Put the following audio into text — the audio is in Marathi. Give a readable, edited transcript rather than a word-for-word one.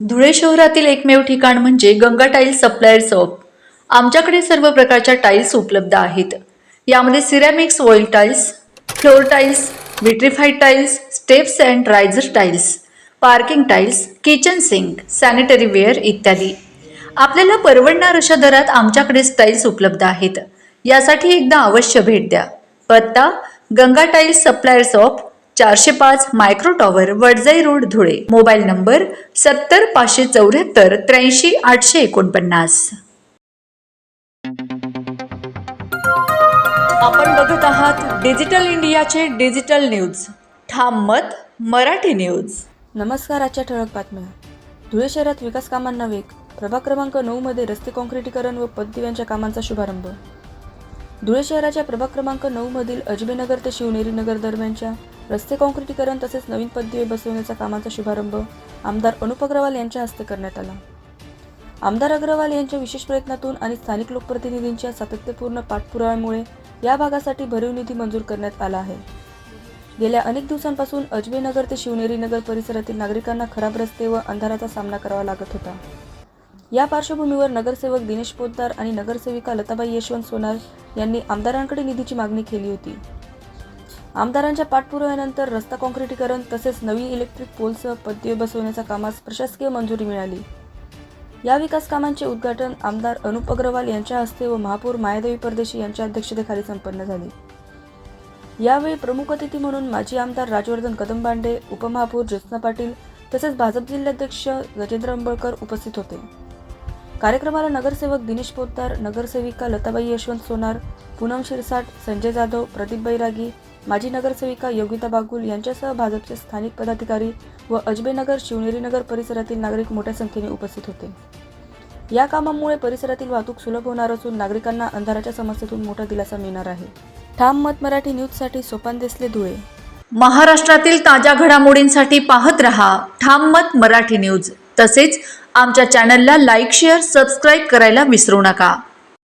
धुळे शहरातील एकमेव ठिकाण म्हणजे गंगा टाइल्स सप्लायर शॉप. आमच्याकडे सर्व प्रकारच्या टाइल्स उपलब्ध आहेत. यामध्ये ceramics oil tiles, floor tiles, vitrified tiles, steps and riser tiles, parking tiles, kitchen sink, sanitary ware इत्यादी. आपल्याला परवडणार अशा दरात आमच्याकडे टाइल्स उपलब्ध आहेत. यासाठी एकदा अवश्य भेट द्या. पत्ता Ganga tiles supplier shop, 405 micro tower, Wadjai road, Dhule. Mobile number 70 574 83 849. आपण बघत आहात डिजिटल इंडियाचे डिजिटल न्यूज. ठाम मत मराठी न्यूज. नमस्कार. आजच्या ठळक बातम्या. धुळे शहरात विकास कामांना वेग. प्रभाग क्रमांक 9 मध्ये रस्ते काँक्रिटीकरण व पददिव्यांच्या कामांचा शुभारंभ. धुळे शहराच्या प्रभाग क्रमांक 9 मधील अजबेनगर ते शिवनेरी नगर दरम्यानच्या रस्ते काँक्रिटीकरण तसेच नवीन पददिवे बसवण्याच्या कामाचा शुभारंभ आमदार अनुप अग्रवाल यांच्या हस्ते करण्यात आला. आमदार अग्रवाल यांच्या विशेष प्रयत्नातून आणि स्थानिक लोकप्रतिनिधींच्या सातत्यपूर्ण पाठपुराव्यामुळे या भागासाठी भरीव निधी मंजूर करण्यात आला आहे. गेल्या अनेक दिवसांपासून अजबेनगर ते शिवनेरी नगर परिसरातील नागरिकांना खराब रस्ते व अंधाराचा सामना करावा लागत होता. या पार्श्वभूमीवर नगरसेवक दिनेश पोतदार आणि नगरसेविका लताबाई यशवंत सोनार यांनी आमदारांकडे निधीची मागणी केली होती. आमदारांच्या पाठपुराव्यानंतर रस्ता काँक्रिटीकरण तसेच नवीन इलेक्ट्रिक पोलसह पददिवे बसवण्याच्या कामास प्रशासकीय मंजुरी मिळाली. या विकास कामांचे उद्घाटन आमदार अनुप अग्रवाल यांच्या हस्ते व महापौर मायादेवी परदेशी यांच्या अध्यक्षतेखाली संपन्न झाले. यावेळी प्रमुख अतिथी म्हणून माजी आमदार राजवर्धन कदमबांडे, उपमहापौर ज्योत्स्ना पाटील तसेच भाजप जिल्हाध्यक्ष गजेंद्र अंबळकर उपस्थित होते. कार्यक्रमाला नगरसेवक दिनेश पोतदार, नगरसेविका लताबाई यशवंत सोनार, पूनम शिरसाट, संजय जाधव, प्रदीप बैरागी, माजी नगरसेविका योगिता बागुल यांच्यासह भाजपचे स्थानिक पदाधिकारी व अजबेनगर शिवनेरी नगर परिसरातील नागरिक मोठ्या संख्येने उपस्थित होते. या कामामुळे परिसरातील वाहतूक सुलभ होणार असून नागरिकांना अंधाराच्या समस्येतून मोठा दिलासा मिळणार आहे. ठाम मत मराठी न्यूजसाठी सोपान देसले, धुळे. महाराष्ट्रातील ताज्या घडामोडींसाठी पाहत रहा ठाम मत मराठी न्यूज. तसेच आमच्या चॅनलला लाईक, शेअर, सबस्क्राईब करायला विसरू नका.